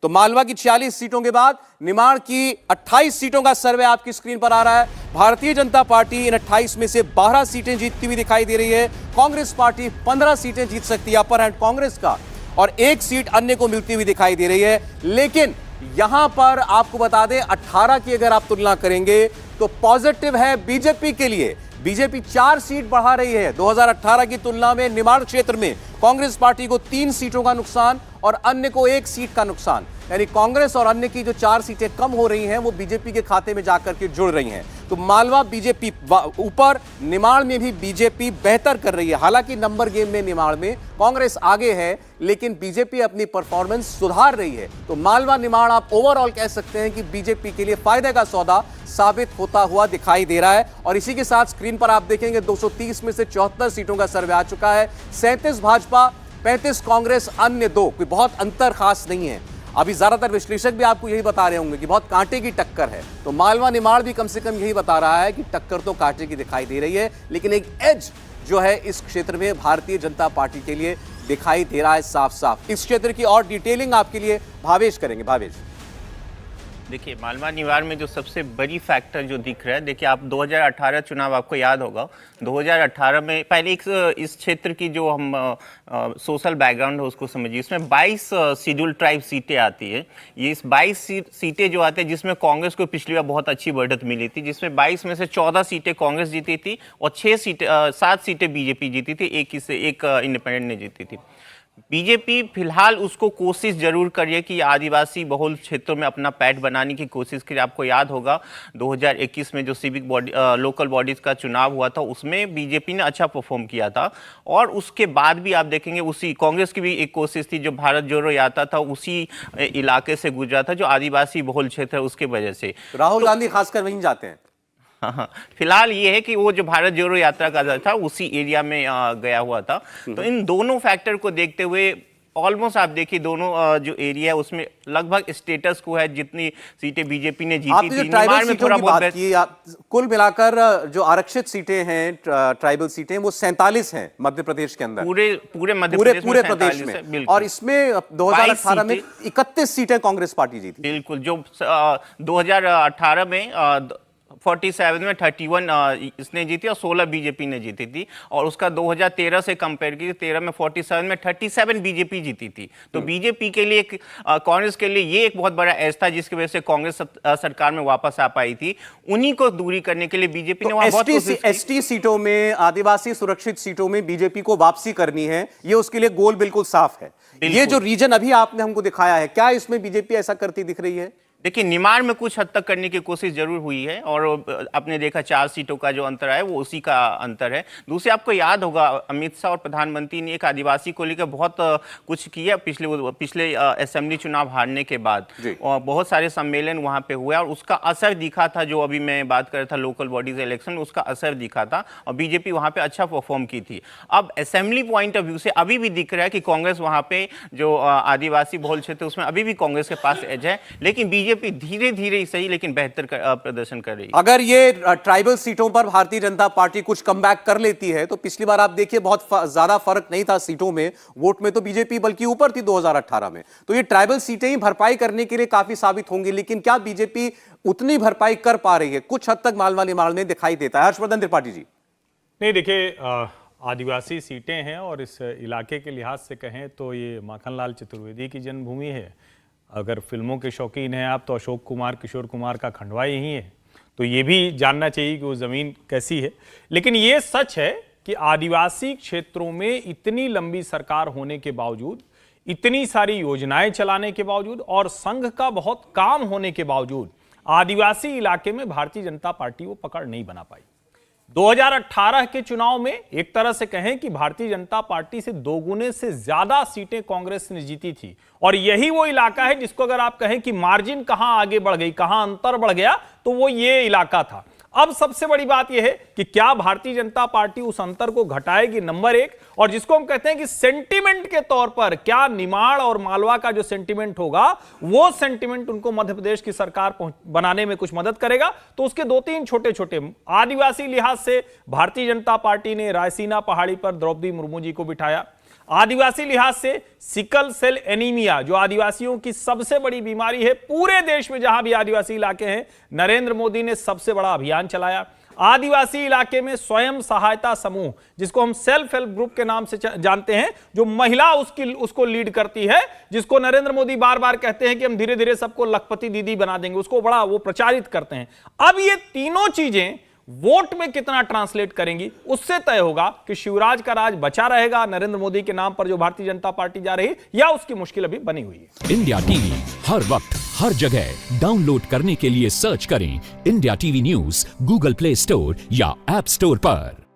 तो मालवा की 46 सीटों के बाद निमाड़ की 28 सीटों का सर्वे आपकी स्क्रीन पर आ रहा है। भारतीय जनता पार्टी इन 28 में से 12 सीटें जीतती हुई दिखाई दे रही है। कांग्रेस पार्टी 15 सीटें जीत सकती है, अपर हैंड कांग्रेस का, और 1 सीट अन्य को मिलती हुई दिखाई दे रही है। लेकिन यहां पर आपको बता दें 18 की अगर आप तुलना करेंगे तो पॉजिटिव है बीजेपी के लिए। बीजेपी 4 सीट बढ़ा रही है 2018 की तुलना में। निमाड़ क्षेत्र में कांग्रेस पार्टी को 3 सीटों का नुकसान और अन्य को 1 सीट का नुकसान, यानी कांग्रेस और अन्य की जो 4 सीटें कम हो रही हैं वो बीजेपी के खाते में जाकर के जुड़ रही हैं। तो मालवा बीजेपी ऊपर, निमाड़ में भी बीजेपी बेहतर कर रही है। हालांकि नंबर गेम में निमाड़ में कांग्रेस आगे है, लेकिन बीजेपी अपनी परफॉर्मेंस सुधार रही है। तो मालवा निमाड़ आप ओवरऑल कह सकते हैं कि बीजेपी के लिए फायदे का सौदा साबित होता हुआ दिखाई दे रहा है। और इसी के साथ स्क्रीन पर आप देखेंगे 230 में से 74 सीटों का सर्वे आ चुका है। 37 भाजपा, 35 कांग्रेस, अन्य 2। कोई बहुत अंतर खास नहीं है। अभी ज्यादातर विश्लेषक भी आपको यही बता रहे होंगे कि बहुत कांटे की टक्कर है। तो मालवा निमाड़ भी कम से कम यही बता रहा है कि टक्कर तो कांटे की दिखाई दे रही है, लेकिन एक एज जो है इस क्षेत्र में भारतीय जनता पार्टी के लिए दिखाई दे रहा है साफ साफ। इस क्षेत्र की और डिटेलिंग आपके लिए भावेश करेंगे। भावेश, देखिए, मालवा निवार में जो सबसे बड़ी फैक्टर जो दिख रहा है, देखिए आप 2018 चुनाव आपको याद होगा। 2018 में पहले इस क्षेत्र की जो हम सोशल बैकग्राउंड है उसको समझिए। इसमें 22 शेड्यूल ट्राइब सीटें आती है। ये इस 22 सीटें जो आते हैं, जिसमें कांग्रेस को पिछली बार बहुत अच्छी बढ़त मिली थी, जिसमें 22 में से 14 सीटें कांग्रेस जीती थी और 7 सीटें बीजेपी जीती थी, एक इंडिपेंडेंट ने जीती थी। बीजेपी फिलहाल उसको कोशिश जरूर करिए कि आदिवासी बहुल क्षेत्रों में अपना पैठ बनाने की कोशिश करिए। आपको याद होगा 2021 में जो सिविक बॉडी लोकल बॉडीज का चुनाव हुआ था, उसमें बीजेपी ने अच्छा परफॉर्म किया था। और उसके बाद भी आप देखेंगे उसी कांग्रेस की भी एक कोशिश थी, जो भारत जोड़ो यात्रा था उसी इलाके से गुजरा था, जो आदिवासी बहुल क्षेत्र है उसके वजह से। राहुल गांधी खासकर वहीं जाते हैं। हाँ, फिलहाल ये है कि वो जो भारत जोड़ो यात्रा का था उसी एरिया में गया हुआ था। तो इन दोनों फैक्टर को देखते हुए ऑलमोस्ट आप देखिए दोनों जो एरिया है उसमें लगभग स्टेटस को है, जितनी सीटें बीजेपी ने जीती थी। ट्राइबल सीटों की बात की, कुल मिलाकर जो आरक्षित सीटें हैं ट्राइबल सीटें वो 47 हैं मध्य प्रदेश के अंदर, पूरे प्रदेश में। और इसमें 2018 में 31 सीटें कांग्रेस पार्टी जीती। बिल्कुल, जो 2018 में 47 में 31 इसने जीती और 16 बीजेपी ने जीती थी। और उसका 2013 से कंपेयर की, 13 में 47 में 37 बीजेपी जीती थी। तो बीजेपी के लिए कांग्रेस के लिए ये एक बहुत बड़ा एज था, जिसकी वजह से कांग्रेस सरकार में वापस आ पाई थी। उन्हीं को दूरी करने के लिए बीजेपी ने वहां बहुत कोशिश की। एसटी सीटों में, आदिवासी सुरक्षित सीटों में बीजेपी को वापसी करनी है, ये उसके लिए गोल बिल्कुल साफ है। ये जो रीजन अभी आपने हमको दिखाया है, क्या इसमें बीजेपी ऐसा करती दिख रही है? देखिए, निमाड़ में कुछ हद तक करने की कोशिश जरूर हुई है, और आपने देखा 4 सीटों का जो अंतर है वो उसी का अंतर है। दूसरे, आपको याद होगा अमित शाह और प्रधानमंत्री ने एक आदिवासी को लेकर बहुत कुछ किया पिछले असेंबली चुनाव हारने के बाद। और बहुत सारे सम्मेलन वहां पे हुए और उसका असर दिखा था। जो अभी मैं बात कर रहा था लोकल बॉडीज इलेक्शन, उसका असर दिखा था और बीजेपी वहां पे अच्छा परफॉर्म की थी। अब असेंबली पॉइंट ऑफ व्यू से अभी भी दिख रहा है कि कांग्रेस वहां पे जो आदिवासी बहुल क्षेत्र उसमें अभी भी कांग्रेस के पास एज है, लेकिन बीजेपी धीरे धीरे ही सही लेकिन बेहतर प्रदर्शन कर रही है। अगर ये ट्राइबल सीटों पर भारतीय जनता पार्टी कुछ कमबैक कर लेती है तो पिछली बार आप देखिए बहुत ज्यादा फर्क नहीं था सीटों में, वोट में तो बीजेपी बल्कि ऊपर थी 2018 में। तो ये ट्राइबल सीटें ही भरपाई करने के लिए काफी साबित होंगी, लेकिन क्या बीजेपी उतनी भरपाई कर पा रही है? कुछ हद तक मालवा निमाड़ में दिखाई देता है। हर्षवर्धन त्रिपाठी जी। नहीं, देखिए, आदिवासी सीटें हैं और इस इलाके के लिहाज से कहें तो ये माखनलाल चतुर्वेदी की जन्मभूमि है। अगर फिल्मों के शौकीन हैं आप तो अशोक कुमार, किशोर कुमार का खंडवा यही है, तो ये भी जानना चाहिए कि वो ज़मीन कैसी है। लेकिन ये सच है कि आदिवासी क्षेत्रों में इतनी लंबी सरकार होने के बावजूद, इतनी सारी योजनाएं चलाने के बावजूद और संघ का बहुत काम होने के बावजूद आदिवासी इलाके में भारतीय जनता पार्टी वो पकड़ नहीं बना पाई। 2018 के चुनाव में एक तरह से कहें कि भारतीय जनता पार्टी से 2 गुने से ज्यादा सीटें कांग्रेस ने जीती थी। और यही वो इलाका है जिसको अगर आप कहें कि मार्जिन कहां आगे बढ़ गई, कहां अंतर बढ़ गया, तो वो ये इलाका था। अब सबसे बड़ी बात यह है कि क्या भारतीय जनता पार्टी उस अंतर को घटाएगी, नंबर 1। और जिसको हम कहते हैं कि सेंटिमेंट के तौर पर क्या निमाड़ और मालवा का जो सेंटिमेंट होगा, वो सेंटिमेंट उनको मध्य प्रदेश की सरकार बनाने में कुछ मदद करेगा। तो उसके 2-3 छोटे छोटे आदिवासी लिहाज से भारतीय जनता पार्टी ने रायसीना पहाड़ी पर द्रौपदी मुर्मू जी को बिठाया। आदिवासी लिहाज से सिकल सेल एनीमिया, जो आदिवासियों की सबसे बड़ी बीमारी है, पूरे देश में जहां भी आदिवासी इलाके हैं, नरेंद्र मोदी ने सबसे बड़ा अभियान चलाया। आदिवासी इलाके में स्वयं सहायता समूह, जिसको हम सेल्फ हेल्प ग्रुप के नाम से जानते हैं, जो महिला उसको लीड करती है, जिसको नरेंद्र मोदी बार बार कहते हैं कि हम धीरे धीरे सबको लखपति दीदी बना देंगे, उसको बड़ा वो प्रचारित करते हैं। अब ये तीनों चीजें वोट में कितना ट्रांसलेट करेंगी, उससे तय होगा कि शिवराज का राज बचा रहेगा नरेंद्र मोदी के नाम पर जो भारतीय जनता पार्टी जा रही, या उसकी मुश्किल अभी बनी हुई है। इंडिया टीवी हर वक्त हर जगह डाउनलोड करने के लिए सर्च करें India TV news Google play store या ऐप स्टोर पर।